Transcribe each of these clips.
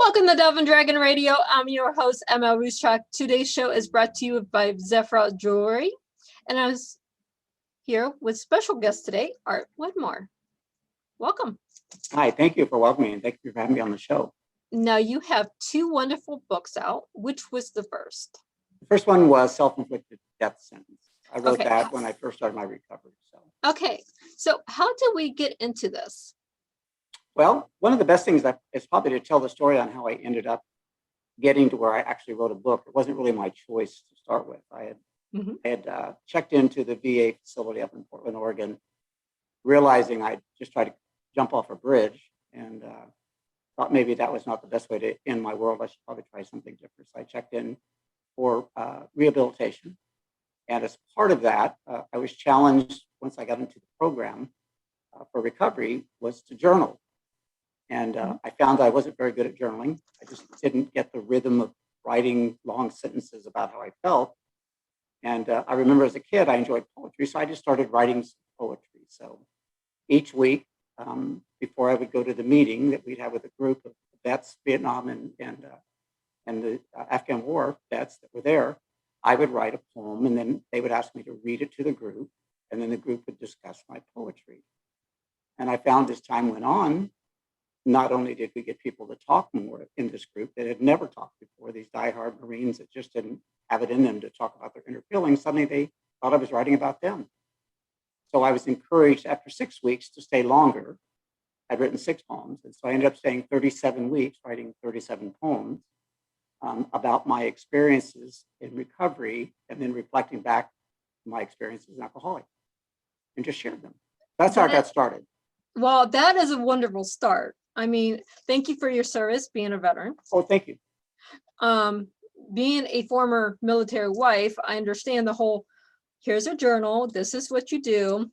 Welcome to Dove and Dragon Radio. I'm your host, M L Ruscsak. Today's show is brought to you by Zephyr Jewelry. And I was here with special guest today, Art Wedmore. Welcome. Hi, thank you for welcoming me and thank you for having me on the show. Now you have two wonderful books out. Which was the first? The first one was Self-Inflicted Death Sentence. I wrote that when I first started my recovery. Okay, so how did we get into this? Well, one of the best things is probably to tell the story on how I ended up getting to where I actually wrote a book. It wasn't really my choice to start with. I had checked into the VA facility up in Portland, Oregon, realizing I just tried to jump off a bridge and thought maybe that was not the best way to end my world. I should probably try something different. So I checked in for rehabilitation. And as part of that, I was challenged once I got into the program for recovery was to journal. And I found I wasn't very good at journaling. I just didn't get the rhythm of writing long sentences about how I felt. And I remember as a kid, I enjoyed poetry. So I just started writing some poetry. So each week, before I would go to the meeting that we'd have with a group of vets, Vietnam and the Afghan war vets that were there, I would write a poem and then they would ask me to read it to the group. And then the group would discuss my poetry. And I found as time went on, not only did we get people to talk more in this group that had never talked before, these diehard Marines that just didn't have it in them to talk about their inner feelings, suddenly they thought I was writing about them. So I was encouraged after 6 weeks to stay longer. I'd written 6 poems. And so I ended up staying 37 weeks, writing 37 poems about my experiences in recovery and then reflecting back my experiences as an alcoholic and just shared them. That's how I got started. Well, that is a wonderful start. I mean, thank you for your service, being a veteran. Oh, thank you. Being a former military wife, I understand the whole, here's a journal, this is what you do.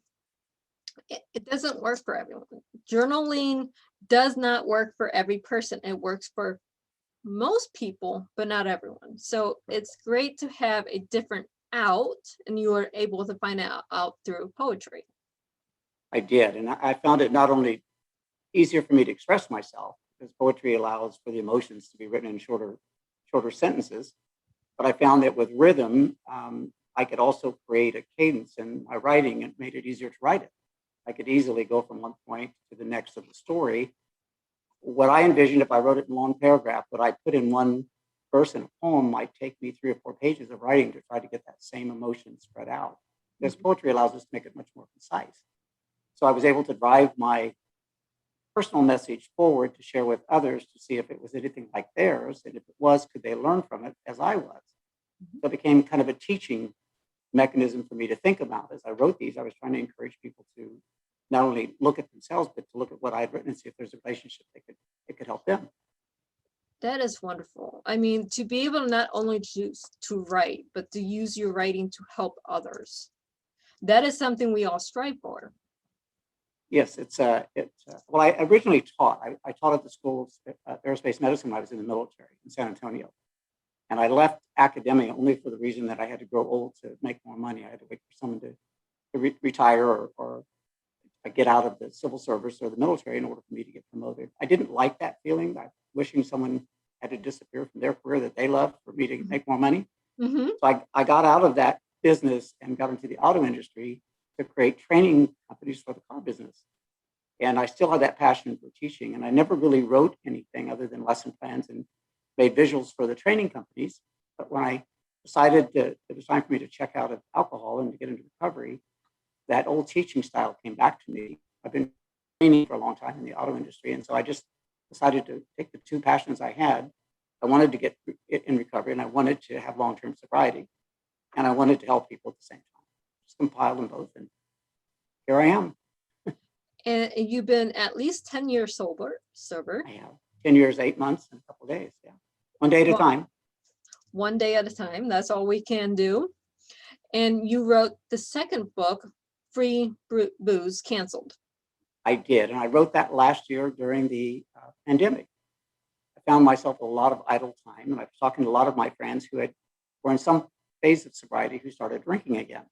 It doesn't work for everyone. Journaling does not work for every person. It works for most people, but not everyone. So it's great to have a different out, and you are able to find out through poetry. I did, and I found it not only easier for me to express myself, because poetry allows for the emotions to be written in shorter sentences, but I found that with rhythm, I could also create a cadence in my writing. It made it easier to write it. I could easily go from one point to the next of the story. What I envisioned if I wrote it in a long paragraph, what I put in one verse in a poem might take me 3 or 4 pages of writing to try to get that same emotion spread out. Because poetry allows us to make it much more concise. So I was able to drive my personal message forward to share with others to see if it was anything like theirs. And if it was, could they learn from it as I was? So it became kind of a teaching mechanism for me to think about. As I wrote these, I was trying to encourage people to not only look at themselves, but to look at what I had written and see if there's a relationship it could help them. That is wonderful. I mean, to be able not only to write, but to use your writing to help others. That is something we all strive for. Yes, well, I originally taught. I taught at the School of Aerospace Medicine when I was in the military in San Antonio. And I left academia only for the reason that I had to grow old to make more money. I had to wait for someone to retire or get out of the civil service or the military in order for me to get promoted. I didn't like that feeling, that wishing someone had to disappear from their career that they loved for me to make more money. So I got out of that business and got into the auto industry to create training companies for the car business. And I still had that passion for teaching. And I never really wrote anything other than lesson plans and made visuals for the training companies. But when I decided it was time for me to check out of alcohol and to get into recovery, that old teaching style came back to me. I've been training for a long time in the auto industry. And so I just decided to take the 2 passions I had. I wanted to get in recovery and I wanted to have long-term sobriety. And I wanted to help people at the same time. Just compile them both. And here I am. And you've been at least 10 years sober. I have 10 years, 8 months, and a couple of days. Yeah. One day at a time. One day at a time. That's all we can do. And you wrote the second book, Free Booze Canceled. I did. And I wrote that last year during the pandemic. I found myself a lot of idle time. And I was talking to a lot of my friends who were in some phase of sobriety who started drinking again.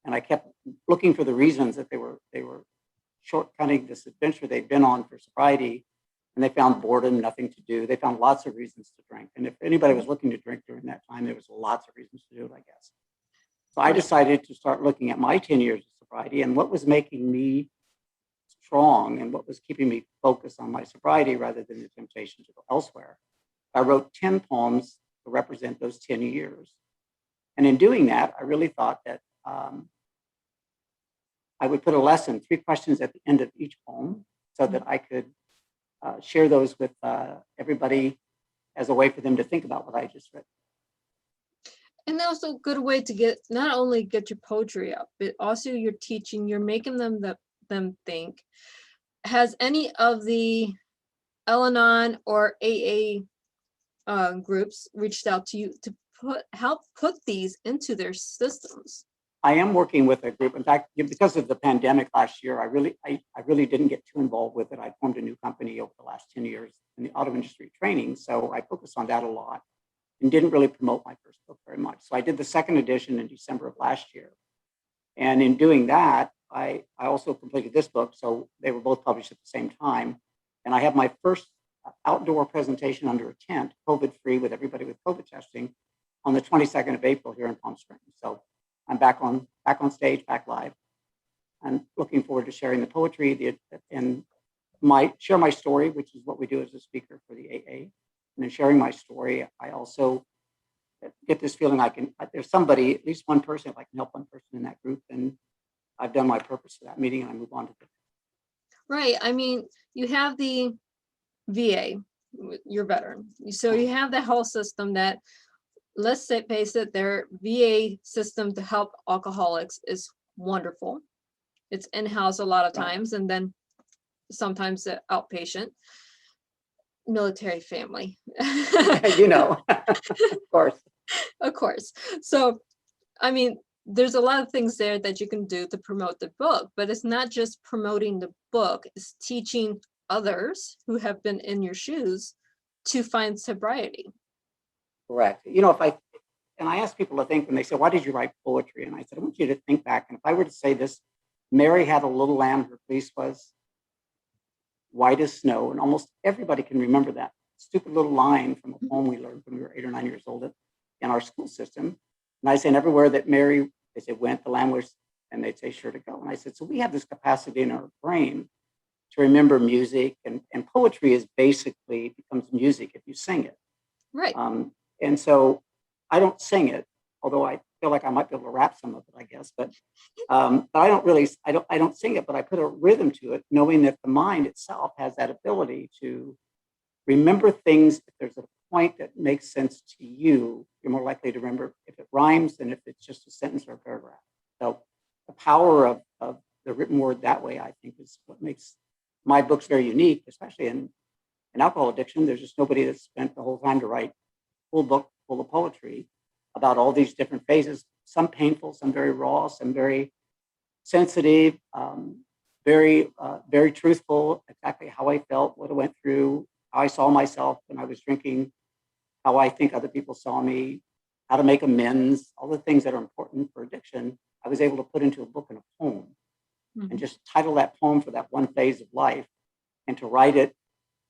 And I kept looking for the reasons that they were shortcutting this adventure they'd been on for sobriety and they found boredom, nothing to do. They found lots of reasons to drink. And if anybody was looking to drink during that time, there was lots of reasons to do it, I guess. So I decided to start looking at my 10 years of sobriety and what was making me strong and what was keeping me focused on my sobriety rather than the temptation to go elsewhere. I wrote 10 poems to represent those 10 years. And in doing that, I really thought that I would put a lesson, 3 questions at the end of each poem so that I could share those with everybody as a way for them to think about what I just read. And that's a good way to get, not only get your poetry up, but also you're teaching, you're making them think. Has any of the Al-Anon or AA groups reached out to you to help put these into their systems? I am working with a group. In fact, because of the pandemic last year, I really didn't get too involved with it. I formed a new company over the last 10 years in the auto industry training. So I focused on that a lot and didn't really promote my first book very much. So I did the second edition in December of last year. And in doing that, I also completed this book. So they were both published at the same time. And I have my first outdoor presentation under a tent, COVID-free, with everybody with COVID testing, on the 22nd of April here in Palm Springs. So I'm back on stage, back live. I'm looking forward to sharing the poetry and share my story, which is what we do as a speaker for the AA. And in sharing my story, I also get this feeling there's somebody, at least one person, if I can help one person in that group, then I've done my purpose for that meeting and I move on to the Right. I mean, you have the VA, you're veteran. So you have the health system that, let's face it, their VA system to help alcoholics is wonderful. It's in-house a lot of times, and then sometimes the outpatient. Military family. of course. Of course. So, I mean, there's a lot of things there that you can do to promote the book, but it's not just promoting the book, it's teaching others who have been in your shoes to find sobriety. Correct. I ask people to think when they say, why did you write poetry? And I said, I want you to think back. And if I were to say this, Mary had a little lamb, her fleece was white as snow. And almost everybody can remember that stupid little line from a poem we learned when we were 8 or 9 years old in our school system. And I said, everywhere that Mary, they said, went, the lamb was, and they'd say, sure to go. And I said, so we have this capacity in our brain to remember music, and poetry is basically becomes music if you sing it. Right. And so I don't sing it, although I feel like I might be able to rap some of it, I guess. But I don't sing it, but I put a rhythm to it, knowing that the mind itself has that ability to remember things. If there's a point that makes sense to you, you're more likely to remember if it rhymes than if it's just a sentence or a paragraph. So the power of the written word that way, I think, is what makes my books very unique, especially in alcohol addiction. There's just nobody that's spent the whole time to write a full book full of poetry about all these different phases, some painful, some very raw, some very sensitive, very truthful, exactly how I felt, what I went through, how I saw myself when I was drinking, how I think other people saw me, how to make amends, all the things that are important for addiction. I was able to put into a book and a poem, and just title that poem for that one phase of life, and to write it,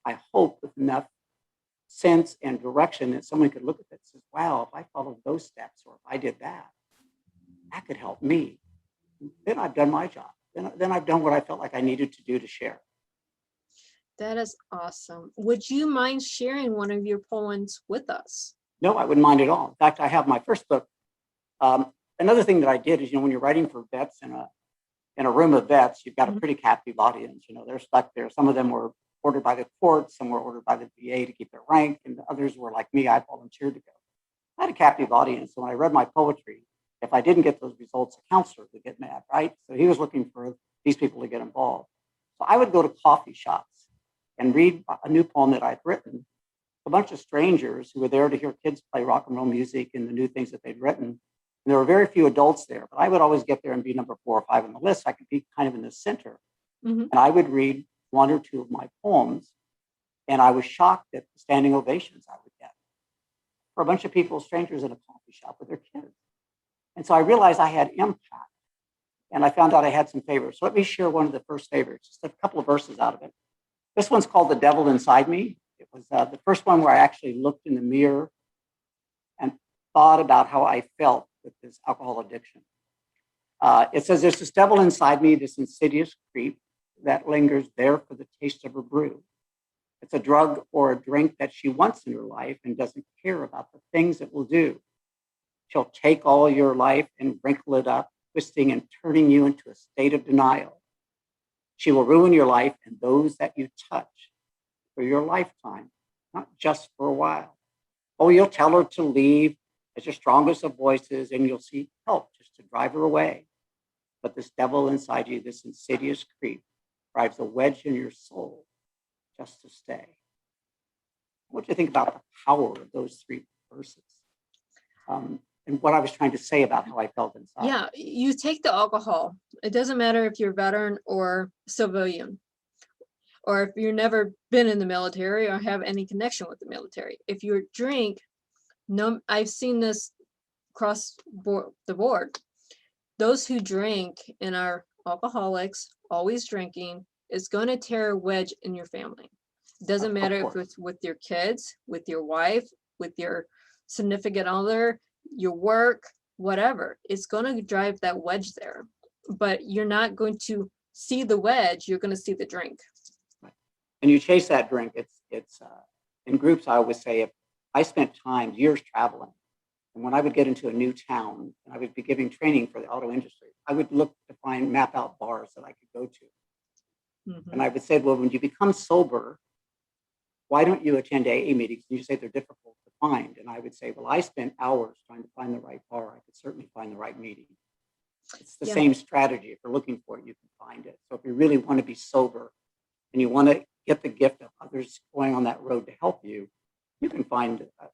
I hope, with enough sense and direction that someone could look at it and say, wow, if I followed those steps, or if I did that, that could help me. Then I've done my job. Then I've done what I felt like I needed to do to share. That is awesome. Would you mind sharing one of your poems with us? No, I wouldn't mind at all. In fact, I have my first book. Another thing that I did is, when you're writing for vets in a room of vets, you've got a pretty captive audience. They're stuck there. Some of them were ordered by the court, some were ordered by the VA to keep their rank, and the others were like me, I volunteered to go. I had a captive audience, so when I read my poetry, if I didn't get those results, a counselor would get mad, right? So he was looking for these people to get involved. So I would go to coffee shops and read a new poem that I'd written to a bunch of strangers who were there to hear kids play rock and roll music and the new things that they'd written. And there were very few adults there, but I would always get there and be number 4 or 5 on the list. So I could be kind of in the center. And I would read 1 or 2 of my poems, and I was shocked at the standing ovations I would get for a bunch of people, strangers in a coffee shop with their kids. And so I realized I had impact, and I found out I had some favorites. So let me share one of the first favorites, just a couple of verses out of it. This one's called The Devil Inside Me. It was the first one where I actually looked in the mirror and thought about how I felt with this alcohol addiction. It says, there's this devil inside me, this insidious creep that lingers there for the taste of her brew. It's a drug or a drink that she wants in her life and doesn't care about the things it will do. She'll take all your life and wrinkle it up, twisting and turning you into a state of denial. She will ruin your life and those that you touch for your lifetime, not just for a while. Oh, you'll tell her to leave as your strongest of voices, and you'll seek help just to drive her away. But this devil inside you, this insidious creep, drives a wedge in your soul just to stay. What do you think about the power of those three verses? And what I was trying to say about how I felt inside. Yeah, you take the alcohol. It doesn't matter if you're a veteran or civilian, or if you've never been in the military or have any connection with the military. If you drink, no, I've seen this across the board. Those who drink and are alcoholics, always drinking, is going to tear a wedge in your family. It doesn't matter if it's with your kids, with your wife, with your significant other, your work, whatever. It's going to drive that wedge there. But you're not going to see the wedge, you're going to see the drink. And you chase that drink. It's in groups, I always say, if I spent time, years traveling, and when I would get into a new town and I would be giving training for the auto industry, I would look to map out bars that I could go to. Mm-hmm. And I would say, well, when you become sober, why don't you attend AA meetings? And you say they're difficult to find. And I would say, well, I spent hours trying to find the right bar. I could certainly find the right meeting. It's the same strategy. If you're looking for it, you can find it. So if you really want to be sober and you want to get the gift of others going on that road to help you, you can find a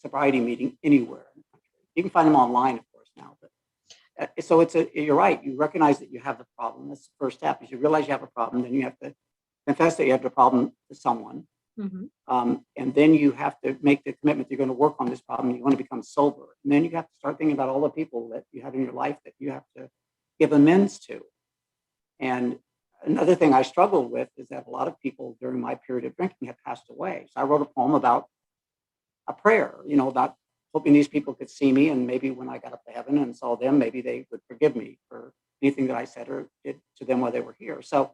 sobriety meeting anywhere in the country. You can find them online, of course, now. But so you're right. You recognize that you have the problem. That's the first step. Is you realize you have a problem, then you have to confess that you have the problem to someone. Mm-hmm. And then you have to make the commitment that you're going to work on this problem. You want to become sober. And then you have to start thinking about all the people that you have in your life that you have to give amends to. And another thing I struggled with is that a lot of people during my period of drinking have passed away. So I wrote a poem about a prayer, about hoping these people could see me, and maybe when I got up to heaven and saw them, maybe they would forgive me for anything that I said or did to them while they were here. So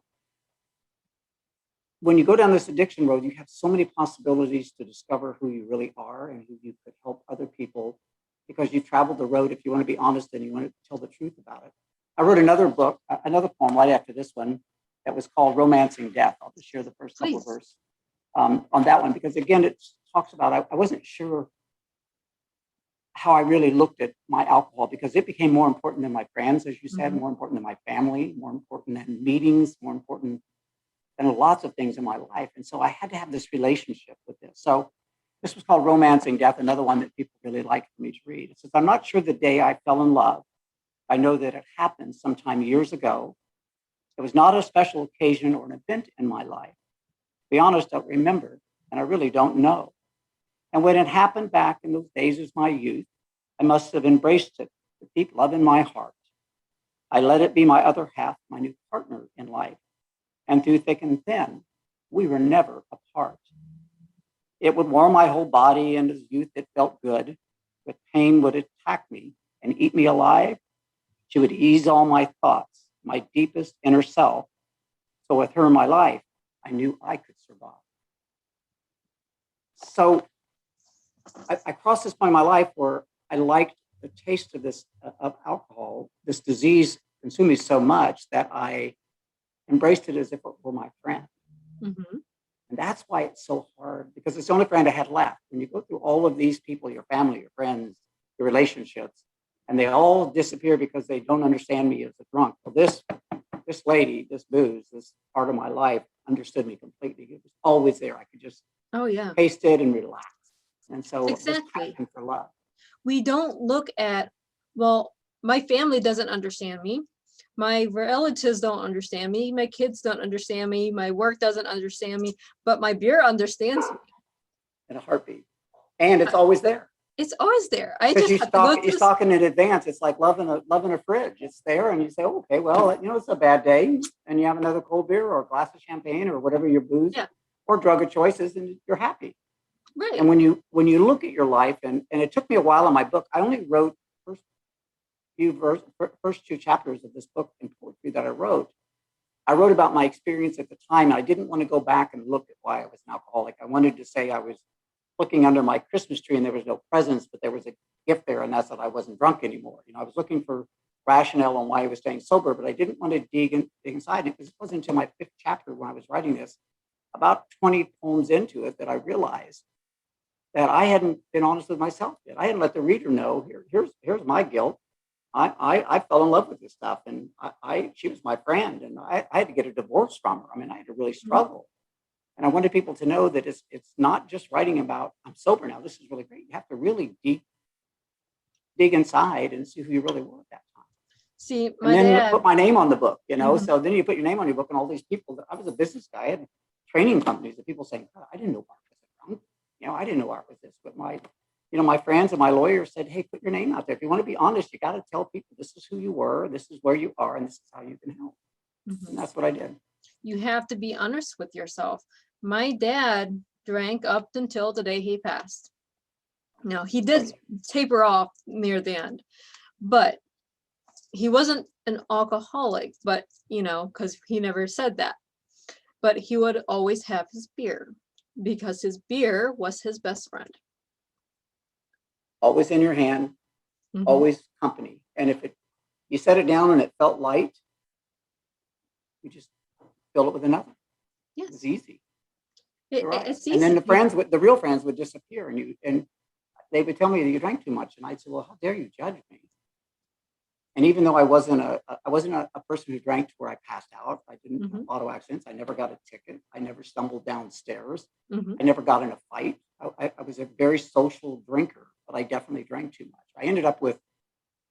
when you go down this addiction road, you have so many possibilities to discover who you really are and who you could help other people, because you've traveled the road. If you want to be honest and you want to tell the truth about it. I wrote another poem right after this one that was called Romancing Death. I'll just share the first couple of verses on that one, because again, it talks about, I wasn't sure how I really looked at my alcohol, because it became more important than my friends, as you said, mm-hmm. more important than my family, more important than meetings, more important than lots of things in my life. And so I had to have this relationship with this. So this was called Romancing Death, another one that people really liked for me to read. It says, I'm not sure the day I fell in love. I know that it happened sometime years ago. It was not a special occasion or an event in my life. To be honest, I don't remember, and I really don't know. And when it happened back in those days of my youth, I must have embraced it with deep love in my heart. I let it be my other half, my new partner in life. And through thick and thin, we were never apart. It would warm my whole body, and as youth it felt good. With pain would attack me and eat me alive. She would ease all my thoughts, my deepest inner self. So with her in my life, I knew I could survive. So I crossed this point in my life where I liked the taste of of alcohol. This disease consumed me so much that I embraced it as if it were my friend. Mm-hmm. And that's why it's so hard, because it's the only friend I had left. When you go through all of these people, your family, your friends, your relationships, and they all disappear because they don't understand me as a drunk. Well, this lady, this booze, this part of my life understood me completely. It was always there. I could just taste it and relax. And so exactly for love. We don't look at, well, my family doesn't understand me. My relatives don't understand me. My kids don't understand me. My work doesn't understand me, but my beer understands me. In a heartbeat. And it's always there. It's always there. I Because just have to go you through. stock in advance. It's like loving a fridge. It's there, and you say, oh, okay, well, it's a bad day, and you have another cold beer or a glass of champagne or whatever your booze Yeah, or drug of choice is, and you're happy. right. And when you look at your life, and it took me a while in my book, I only wrote first two chapters of this book in poetry that I wrote. I wrote about my experience at the time. I didn't want to go back and look at why I was an alcoholic. I wanted to say I was looking under my Christmas tree and there was no presents, but there was a gift there, and that's that I wasn't drunk anymore. I was looking for rationale on why I was staying sober, but I didn't want to dig inside it, because it wasn't until my fifth chapter when I was writing this, about 20 poems into it, that I realized that I hadn't been honest with myself yet. I hadn't let the reader know, here's my guilt. I fell in love with this stuff, and she was my friend, and I had to get a divorce from her. I mean, I had to really struggle. And I wanted people to know that it's not just writing about, I'm sober now, this is really great. You have to really dig inside and see who you really were at that time. See, And my then dad. put my name on the book, Mhm. So then you put your name on your book, and all these people, I was a business guy, I had training companies, that people saying, God, I didn't know Art was a drunk. I didn't know Art was this, but my friends and my lawyers said, hey, put your name out there. If you want to be honest, you got to tell people this is who you were, this is where you are, and this is how you can help. Mhm. And that's what I did. You have to be honest with yourself. My dad drank up until the day he passed. Now, he did taper off near the end, but he wasn't an alcoholic, but because he never said that. But he would always have his beer, because his beer was his best friend. Always in your hand, Mhm. always company. And if you set it down and it felt light, you just fill it with another. Yes. It's easy. It's easy. And then the real friends would disappear, and they would tell me that you drank too much, and I'd say, well, how dare you judge me? And even though I wasn't a person who drank to where I passed out, I didn't have auto accidents, I never got a ticket, I never stumbled downstairs, I never got in a fight. I was a very social drinker, but I definitely drank too much. I ended up with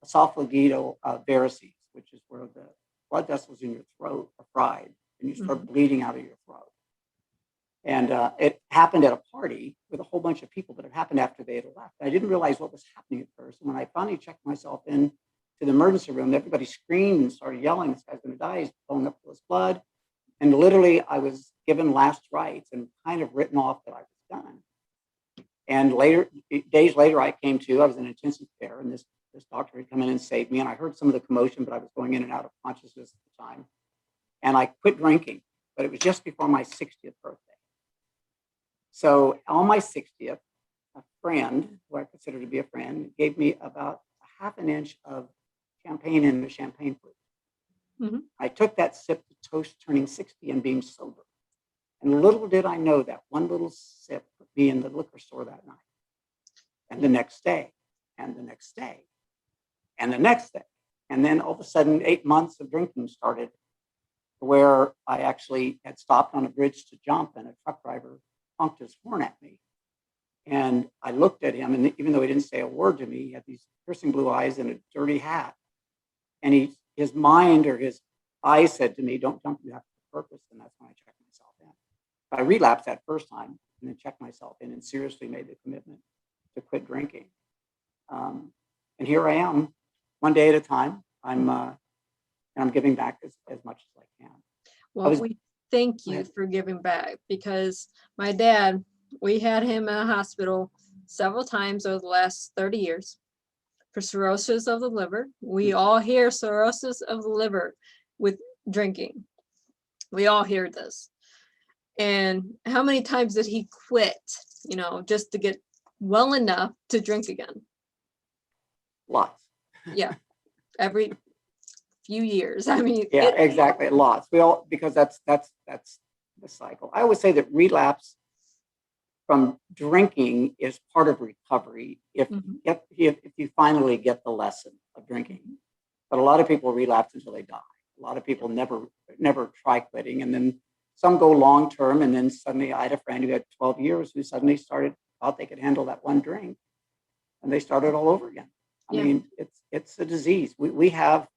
esophageal varices, which is where the blood vessels in your throat are fried, and you start bleeding out of your throat. And it happened at a party with a whole bunch of people, but it happened after they had left. I didn't realize what was happening at first. And when I finally checked myself in to the emergency room, everybody screamed and started yelling, this guy's going to die, he's blowing up with his blood. And literally, I was given last rites and kind of written off that I was done. And days later, I came to, I was in intensive care, and this doctor had come in and saved me. And I heard some of the commotion, but I was going in and out of consciousness at the time. And I quit drinking, but it was just before my 60th birthday. So on my 60th, a friend, who I consider to be a friend, gave me about a half an inch of champagne in the champagne flute. I took that sip to toast turning 60 and being sober. And little did I know that one little sip put me in the liquor store that night, and the next day, and the next day, and the next day. And then all of a sudden, 8 months of drinking started, where I actually had stopped on a bridge to jump, and a truck driver honked his horn at me. And I looked at him, and even though he didn't say a word to me, he had these piercing blue eyes and a dirty hat. And his mind or his eyes said to me, don't jump, you have a purpose. And that's when I checked myself in. I relapsed that first time, and then checked myself in and seriously made the commitment to quit drinking. And here I am, one day at a time. And I'm giving back as much as I can. Well, we thank you for giving back, because my dad, we had him in a hospital several times over the last 30 years for cirrhosis of the liver. We all hear cirrhosis of the liver with drinking. We all hear this. And how many times did he quit, just to get well enough to drink again? Lots. Yeah. Every few years. I mean, yeah, exactly. Lots. Because that's the cycle. I always say that relapse from drinking is part of recovery if you finally get the lesson of drinking. But a lot of people relapse until they die. A lot of people never try quitting, and then some go long term, and then suddenly I had a friend who had 12 years who suddenly thought they could handle that one drink, and they started all over again. I mean, it's a disease. We have,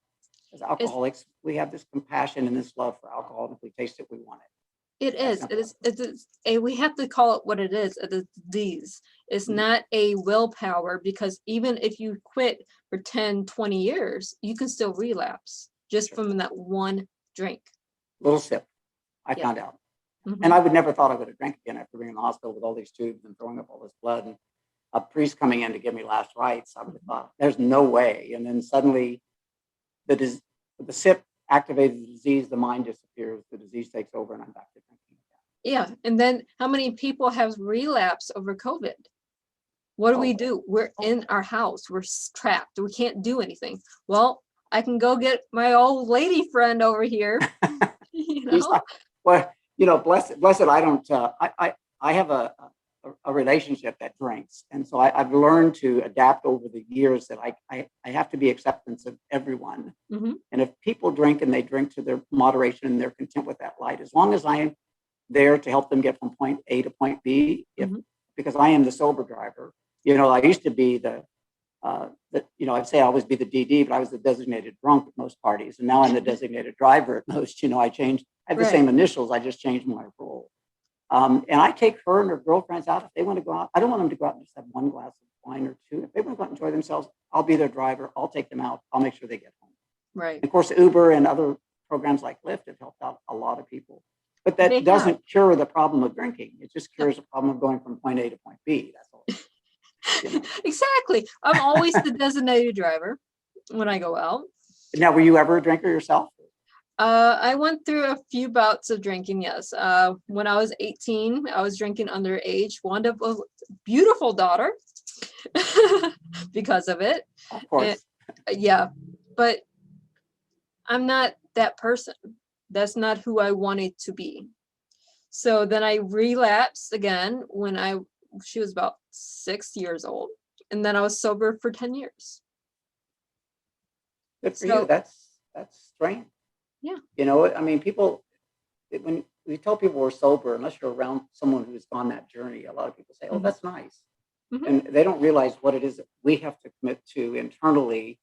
as alcoholics, we have this compassion and this love for alcohol. If we taste it, we want it. It is. And we have to call it what it is. It is disease. It's not a willpower, because even if you quit for 10, 20 years, you can still relapse just from that one drink. Little sip, I found out. And I would never thought I would have drank again after being in the hospital with all these tubes and throwing up all this blood, and a priest coming in to give me last rites. I would have thought, there's no way. And then suddenly the sip activated the disease, the mind disappears, the disease takes over, and I'm back to drinking again. Yeah. And then how many people have relapsed over COVID? What do we do? We're in our house. We're trapped. We can't do anything. Well, I can go get my old lady friend over here. You know? Like, well, you know, blessed. I don't. I have a relationship that drinks, and so I've learned to adapt over the years that I have to be acceptance of everyone. And if people drink and they drink to their moderation and they're content with that light, as long as I am there to help them get from point A to point B, because I am the sober driver. You know, I used to be you know, I'd say I always be the DD, but I was the designated drunk at most parties. And now I'm the designated driver at most. You know, I have the same initials. I just changed my role. And I take her and her girlfriends out if they want to go out. I don't want them to go out and just have one glass of wine or two. If they want to go out and enjoy themselves, I'll be their driver. I'll take them out. I'll make sure they get home. Right. And of course, Uber and other programs like Lyft have helped out a lot of people. But that doesn't cure the problem of drinking. It just cures the problem of going from point A to point B. That's all. You know. Exactly. I'm always the designated driver when I go out. Now, were you ever a drinker yourself? I went through a few bouts of drinking, yes. When I was 18, I was drinking underage, wound up with a beautiful daughter because of it. Of course. Yeah, but I'm not that person. That's not who I wanted to be. So then I relapsed again when she was about 6 years old. And then I was sober for 10 years. Good for you. That's strange. Yeah. You know, I mean, when we tell people we're sober, unless you're around someone who's gone that journey, a lot of people say, oh, that's nice. And they don't realize what it is that we have to commit to internally,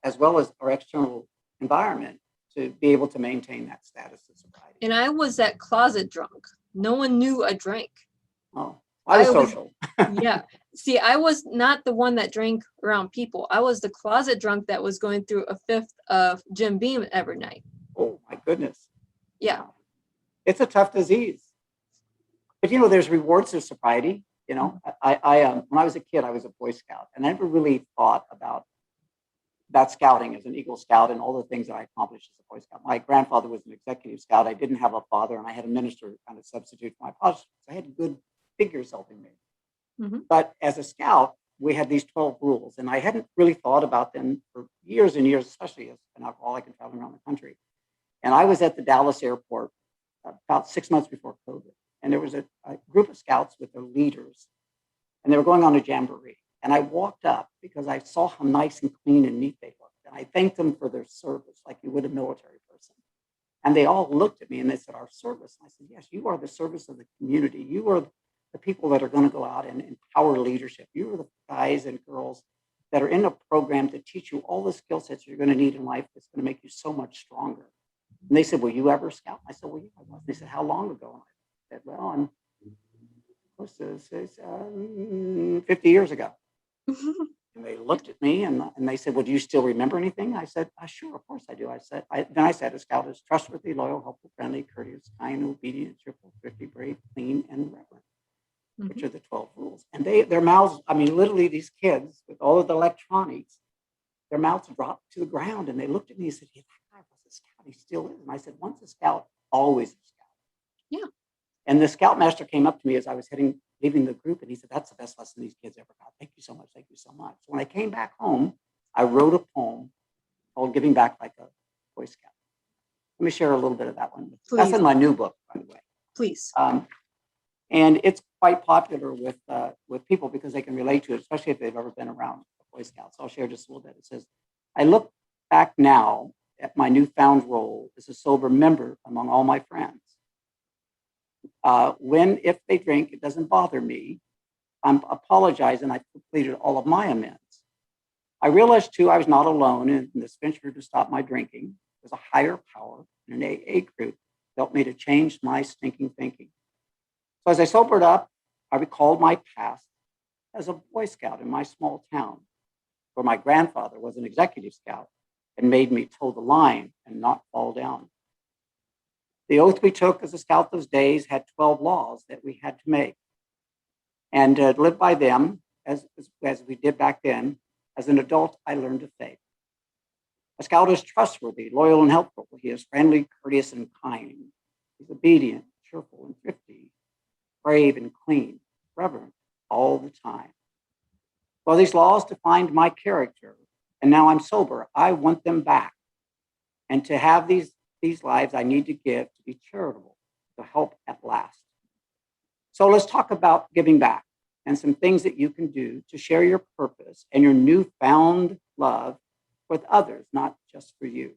as well as our external environment, to be able to maintain that status of sobriety. And I was that closet drunk. No one knew I drank. Oh, I was social. Yeah. See, I was not the one that drank around people. I was the closet drunk that was going through a fifth of Jim Beam every night. Oh, my goodness. Yeah. It's a tough disease. But, you know, there's rewards of sobriety. You know, I when I was a kid, I was a Boy Scout, and I never really thought about scouting as an Eagle Scout and all the things that I accomplished as a Boy Scout. My grandfather was an executive scout. I didn't have a father, and I had a minister kind of substitute for my father. So I had good figures helping me. But as a scout, we had these 12 rules, and I hadn't really thought about them for years and years, especially as an alcoholic and traveling around the country. And I was at the Dallas airport about 6 months before COVID, and there was a group of scouts with their leaders, and they were going on a jamboree. And I walked up because I saw how nice and clean and neat they looked. And I thanked them for their service, like you would a military person. And they all looked at me and they said, our service. And I said, yes, you are the service of the community. You are the people that are going to go out and empower leadership. You are the guys and girls that are in a program to teach you all the skill sets you're going to need in life that's going to make you so much stronger. And they said, were you ever a scout? I said, well, yeah, I was. They said, how long ago? And I said, well, I'm close to 50 years ago. And they looked at me and they said, well, do you still remember anything? I said, sure, of course I do. I said, a scout is trustworthy, loyal, helpful, friendly, courteous, kind, obedient, cheerful, thrifty, brave, clean, and reverent, which are the 12 rules. And their mouths, I mean, literally these kids with all of the electronics, their mouths dropped to the ground and they looked at me and said, yeah, that guy was a scout. He still is. And I said, once a scout, always a scout. Yeah. And the scoutmaster came up to me as I was leaving the group, and he said, that's the best lesson these kids ever got. Thank you so much. Thank you so much. So when I came back home, I wrote a poem called Giving Back Like a Boy Scout. Let me share a little bit of that one. Please. That's in my new book, by the way. Please. And it's quite popular with people because they can relate to it, especially if they've ever been around Boy Scouts. I'll share just a little bit. It says, I look back now at my newfound role as a sober member among all my friends. If they drink, it doesn't bother me. I'm apologizing. I've completed all of my amends. I realized too, I was not alone in this venture to stop my drinking. There's a higher power in an AA group that helped me to change my stinking thinking. So as I sobered up, I recalled my past as a Boy Scout in my small town, where my grandfather was an executive scout and made me toe the line and not fall down. The oath we took as a scout those days had 12 laws that we had to make. And to live by them, as we did back then, as an adult, I learned of faith. A scout is trustworthy, loyal, and helpful. He is friendly, courteous, and kind. He's obedient, cheerful, and thrifty, brave and clean, reverent all the time. Well, these laws defined my character, and now I'm sober. I want them back. And to have these lives I need to give to be charitable, to help at last. So let's talk about giving back and some things that you can do to share your purpose and your newfound love with others, not just for you.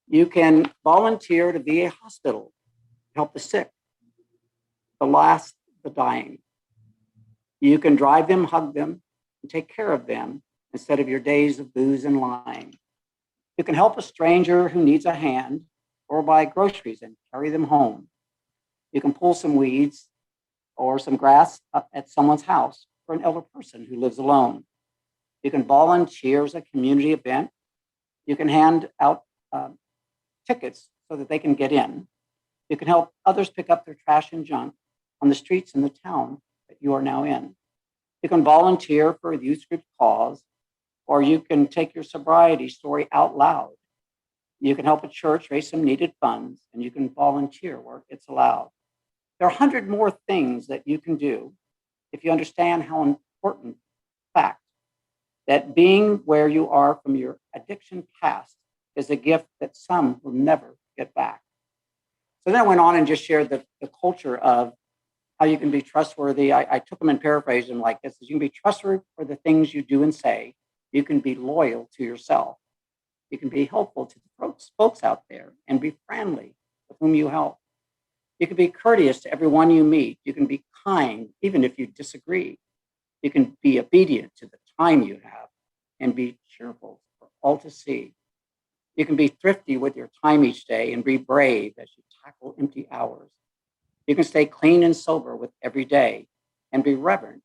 You can volunteer at a VA hospital to help the sick, the dying. You can drive them, hug them, and take care of them instead of your days of booze and lying. You can help a stranger who needs a hand or buy groceries and carry them home. You can pull some weeds or some grass up at someone's house for an elder person who lives alone. You can volunteer as a community event. You can hand out tickets so that they can get in. You can help others pick up their trash and junk on the streets in the town that you are now in. You can volunteer for a youth group cause, or you can take your sobriety story out loud. You can help a church raise some needed funds, and you can volunteer where it's allowed. There are 100 more things that you can do if you understand how important fact that being where you are from your addiction past is a gift that some will never get back. So then I went on and just shared the culture of how you can be trustworthy. I took them and paraphrased them like this: you can be trustworthy for the things you do and say. You can be loyal to yourself. You can be helpful to the folks out there and be friendly with whom you help. You can be courteous to everyone you meet. You can be kind, even if you disagree. You can be obedient to the time you have and be cheerful for all to see. You can be thrifty with your time each day and be brave as you tackle empty hours. You can stay clean and sober with every day and be reverent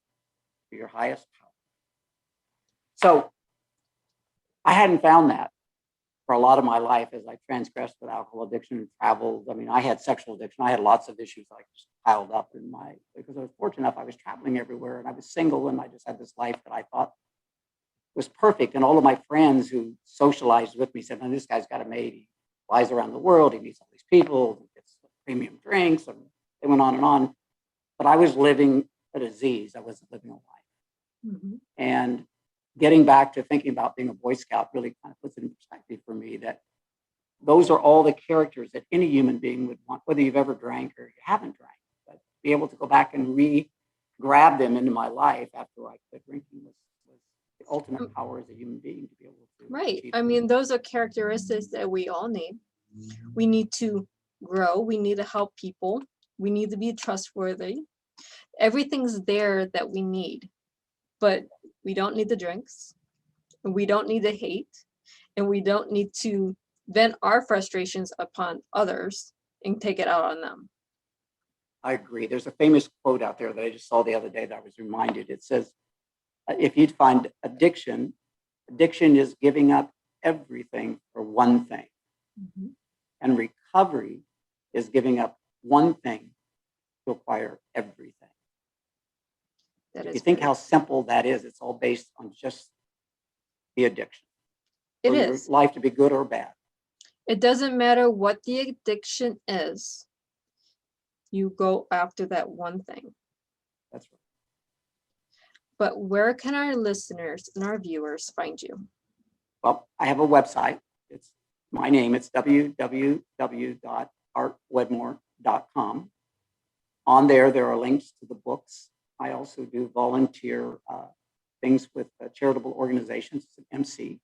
for your highest power. So I hadn't found that for a lot of my life as I transgressed with alcohol addiction and traveled. I mean, I had sexual addiction. I had lots of issues like just piled up because I was fortunate enough, I was traveling everywhere and I was single and I just had this life that I thought was perfect. And all of my friends who socialized with me said, "Man, this guy's got it made. He flies around the world. He meets all these people. He gets premium drinks." And they went on and on. But I was living a disease. I wasn't living a life. Mm-hmm. And getting back to thinking about being a Boy Scout really kind of puts it in perspective for me that those are all the characters that any human being would want, whether you've ever drank or you haven't drank. But to be able to go back and grab them into my life after I quit drinking was the ultimate power as a human being to be able to. Right. I mean, those are characteristics that we all need. We need to grow. We need to help people. We need to be trustworthy. Everything's there that we need, but we don't need the drinks. And we don't need the hate. And we don't need to vent our frustrations upon others and take it out on them. I agree. There's a famous quote out there that I just saw the other day that I was reminded. It says, if you'd find addiction is giving up everything for one thing. Mm-hmm. And recovery is giving up one thing to acquire everything. If you think how simple that is, it's all based on just the addiction. It is. Your life to be good or bad. It doesn't matter what the addiction is. You go after that one thing. That's right. But where can our listeners and our viewers find you? Well, I have a website. It's my name. It's www.artwedmore.com. On there are links to the books. I also do volunteer things with charitable organizations as an MC.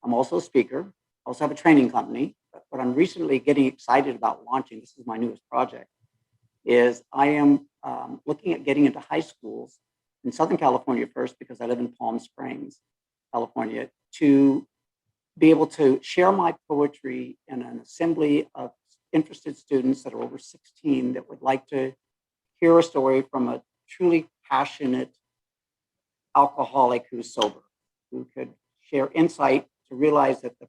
I'm also a speaker. I also have a training company. But what I'm recently getting excited about launching, this is my newest project, is I am looking at getting into high schools in Southern California first, because I live in Palm Springs, California, to be able to share my poetry in an assembly of interested students that are over 16 that would like to hear a story from a truly passionate alcoholic who's sober, who could share insight to realize that the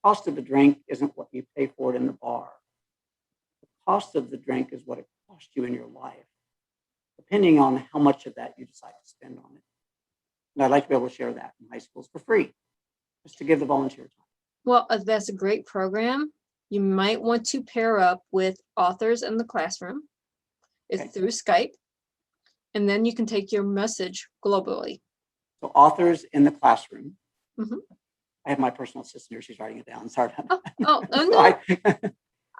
cost of the drink isn't what you pay for it in the bar. The cost of the drink is what it costs you in your life, depending on how much of that you decide to spend on it. And I'd like to be able to share that in high schools for free, just to give the volunteer time. Well, that's a great program. You might want to pair up with Authors in the Classroom. It's Okay. through Skype. And then you can take your message globally. So Authors in the Classroom. Mhm. I have my personal assistant here. She's writing it down. Sorry. Oh, So no,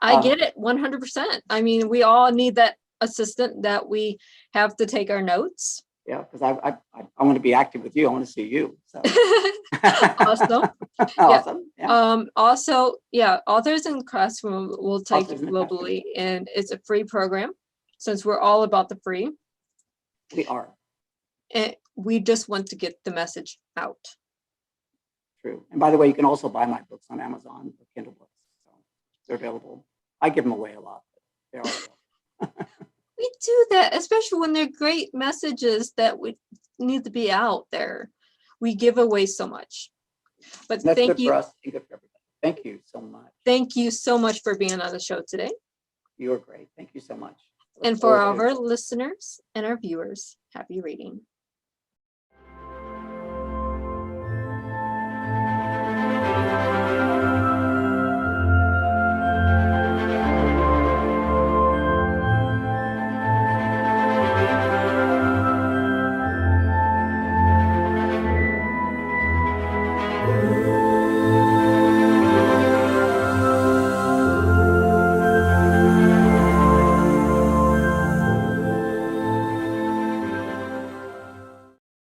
I get it 100%. I mean, we all need that assistant that we have to take our notes. Yeah, because I want to be active with you. I want to see you. So. Awesome. Awesome. Yeah. Also, Authors in the Classroom will take you Authors in the globally, and it's a free program since we're all about the free. We are. And we just want to get the message out. True. And by the way, you can also buy my books on Amazon or Kindle books. So they're available. I give them away a lot, but they are available. We do that, especially when they're great messages that we need to be out there. We give away so much. But And that's thank good you. for us and good for everybody. Thank you so much. Thank you so much for being on the show today. You're great. Thank you so much. And for our listeners and our viewers, happy reading.